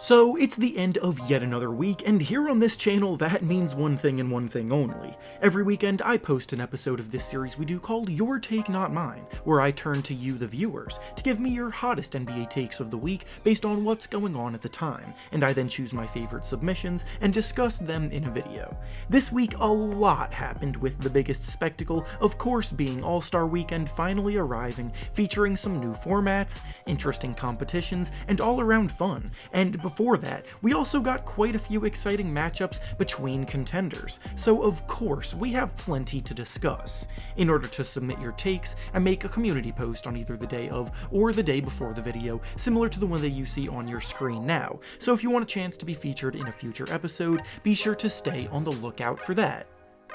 So it's the end of yet another week, and here on this channel that means one thing and one thing only. Every weekend I post an episode of this series we do called Your Take Not Mine, where I turn to you the viewers to give me your hottest NBA takes of the week based on what's going on at the time, and I then choose my favorite submissions and discuss them in a video. This week a lot happened, with the biggest spectacle of course being All-Star Weekend finally arriving, featuring some new formats, interesting competitions, and all-around fun, and before that, we also got quite a few exciting matchups between contenders, so of course we have plenty to discuss. In order to submit your takes, I make a community post on either the day of or the day before the video, similar to the one that you see on your screen now, so if you want a chance to be featured in a future episode, be sure to stay on the lookout for that.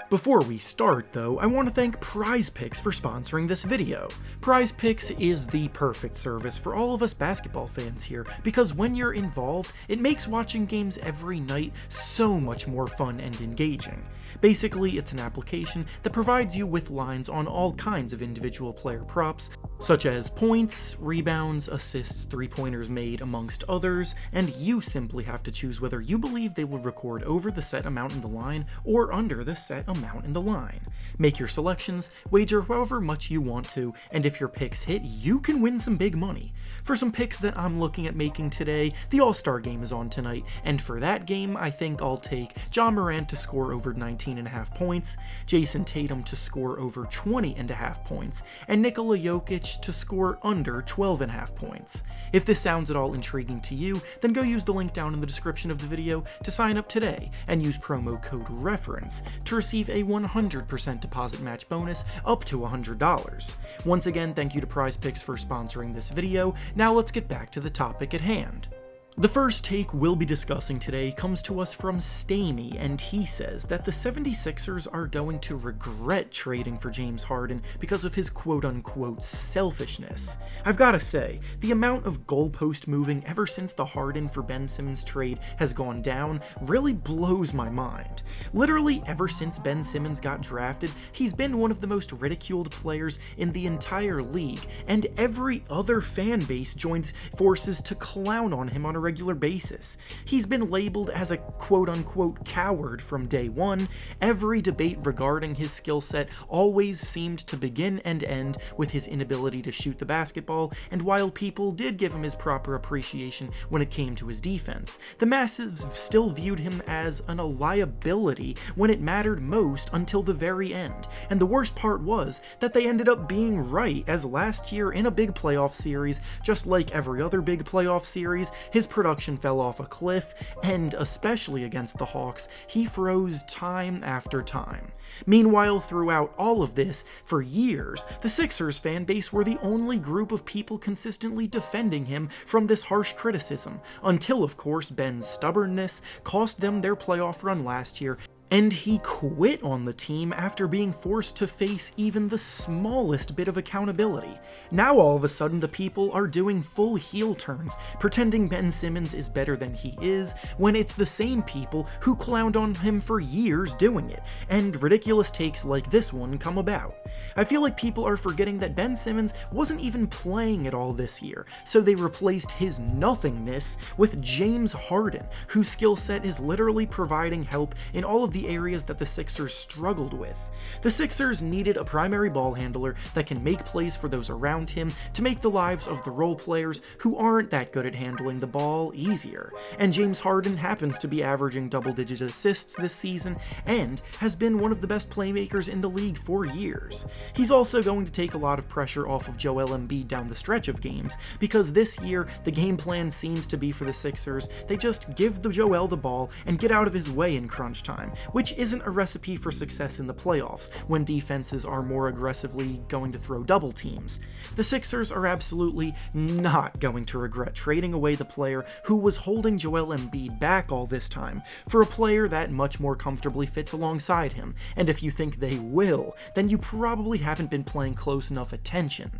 Before we start though, I want to thank PrizePicks for sponsoring this video. PrizePicks is the perfect service for all of us basketball fans here, because when you're involved, it makes watching games every night so much more fun and engaging. Basically, it's an application that provides you with lines on all kinds of individual player props, such as points, rebounds, assists, three-pointers made, amongst others, and you simply have to choose whether you believe they will record over the set amount in the line or under the set amount in the line. Make your selections, wager however much you want to, and if your picks hit, you can win some big money. For some picks that I'm looking at making today, the All-Star game is on tonight, and for that game, I think I'll take Ja Morant to score over 19.5 points, Jason Tatum to score over 20.5 points, and Nikola Jokic to score under 12.5 points. If this sounds at all intriguing to you, then go use the link down in the description of the video to sign up today, and use promo code REFERENCE to receive a 100% deposit match bonus up to $100. Once again, thank you to PrizePicks for sponsoring this video. Now let's get back to the topic at hand. The first take we'll be discussing today comes to us from Stamey, and he says that the 76ers are going to regret trading for James Harden because of his quote-unquote selfishness. I've gotta say, the amount of goalpost moving ever since the Harden for Ben Simmons trade has gone down really blows my mind. Literally ever since Ben Simmons got drafted, he's been one of the most ridiculed players in the entire league, and every other fan base joins forces to clown on him on a regular basis. He's been labeled as a quote-unquote coward from day one. Every debate regarding his skill set always seemed to begin and end with his inability to shoot the basketball, and while people did give him his proper appreciation when it came to his defense, the masses still viewed him as a liability when it mattered most until the very end. And the worst part was that they ended up being right, as last year in a big playoff series, just like every other big playoff series, his production fell off a cliff, and especially against the Hawks, he froze time after time. Meanwhile, throughout all of this, for years, the Sixers fan base were the only group of people consistently defending him from this harsh criticism, until of course Ben's stubbornness cost them their playoff run last year, and he quit on the team after being forced to face even the smallest bit of accountability. Now all of a sudden the people are doing full heel turns, pretending Ben Simmons is better than he is, when it's the same people who clowned on him for years doing it, and ridiculous takes like this one come about. I feel like people are forgetting that Ben Simmons wasn't even playing at all this year, so they replaced his nothingness with James Harden, whose skill set is literally providing help in all of the areas that the Sixers struggled with. The Sixers needed a primary ball handler that can make plays for those around him to make the lives of the role players who aren't that good at handling the ball easier, and James Harden happens to be averaging double-digit assists this season and has been one of the best playmakers in the league for years. He's also going to take a lot of pressure off of Joel Embiid down the stretch of games, because this year the game plan seems to be for the Sixers, they just give the Joel the ball and get out of his way in crunch time, which isn't a recipe for success in the playoffs, when defenses are more aggressively going to throw double teams. The Sixers are absolutely not going to regret trading away the player who was holding Joel Embiid back all this time for a player that much more comfortably fits alongside him, and if you think they will, then you probably haven't been paying close enough attention.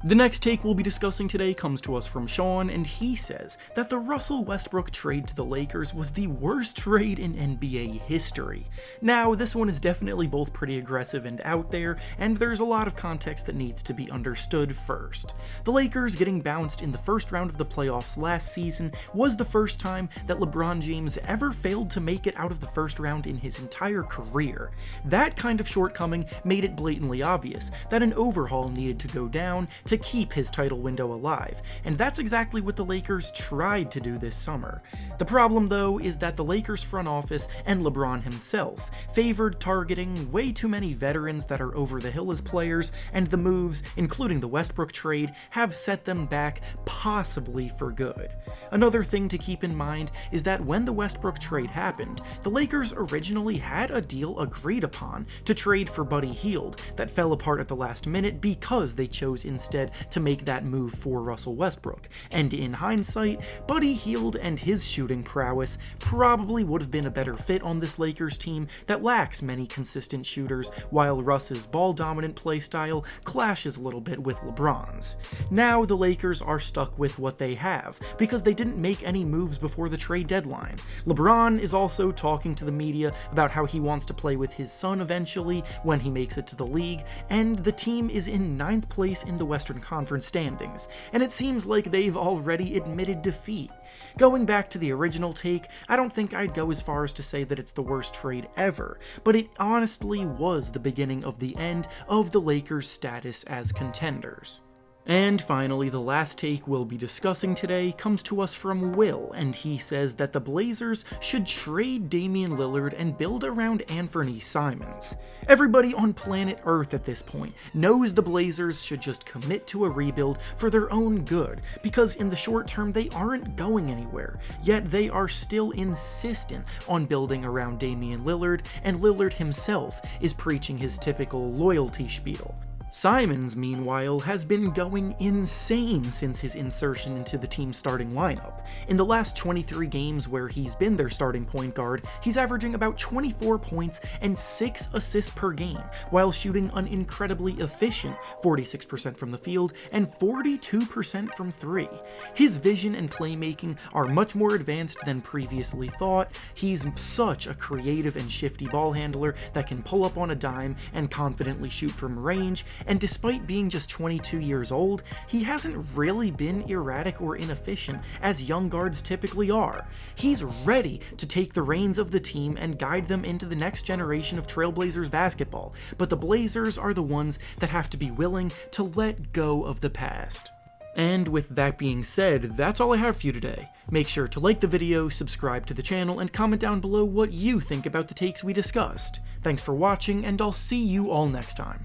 The next take we'll be discussing today comes to us from Sean, and he says that the Russell Westbrook trade to the Lakers was the worst trade in NBA history. Now, this one is definitely both pretty aggressive and out there, and there's a lot of context that needs to be understood first. The Lakers getting bounced in the first round of the playoffs last season was the first time that LeBron James ever failed to make it out of the first round in his entire career. That kind of shortcoming made it blatantly obvious that an overhaul needed to go down to keep his title window alive, and that's exactly what the Lakers tried to do this summer. The problem, though, is that the Lakers front office and LeBron himself favored targeting way too many veterans that are over the hill as players, and the moves, including the Westbrook trade, have set them back, possibly for good. Another thing to keep in mind is that when the Westbrook trade happened, the Lakers originally had a deal agreed upon to trade for Buddy Hield that fell apart at the last minute because they chose instead to make that move for Russell Westbrook, and in hindsight, Buddy Hield and his shooting prowess probably would have been a better fit on this Lakers team that lacks many consistent shooters, while Russ's ball-dominant playstyle clashes a little bit with LeBron's. Now the Lakers are stuck with what they have, because they didn't make any moves before the trade deadline. LeBron is also talking to the media about how he wants to play with his son eventually when he makes it to the league, and the team is in 9th place in the Western Conference standings, and it seems like they've already admitted defeat. Going back to the original take, I don't think I'd go as far as to say that it's the worst trade ever, but it honestly was the beginning of the end of the Lakers' status as contenders. And finally, the last take we'll be discussing today comes to us from Will, and he says that the Blazers should trade Damian Lillard and build around Anthony Simmons. Everybody on planet Earth at this point knows the Blazers should just commit to a rebuild for their own good, because in the short term they aren't going anywhere, yet they are still insistent on building around Damian Lillard, and Lillard himself is preaching his typical loyalty spiel. Simmons, meanwhile, has been going insane since his insertion into the team's starting lineup. In the last 23 games where he's been their starting point guard, he's averaging about 24 points and 6 assists per game, while shooting an incredibly efficient 46% from the field and 42% from 3. His vision and playmaking are much more advanced than previously thought. He's such a creative and shifty ball handler that can pull up on a dime and confidently shoot from range, and despite being just 22 years old, he hasn't really been erratic or inefficient as young guards typically are. He's ready to take the reins of the team and guide them into the next generation of Trailblazers basketball, but the Blazers are the ones that have to be willing to let go of the past. And with that being said, that's all I have for you today. Make sure to like the video, subscribe to the channel, and comment down below what you think about the takes we discussed. Thanks for watching, and I'll see you all next time.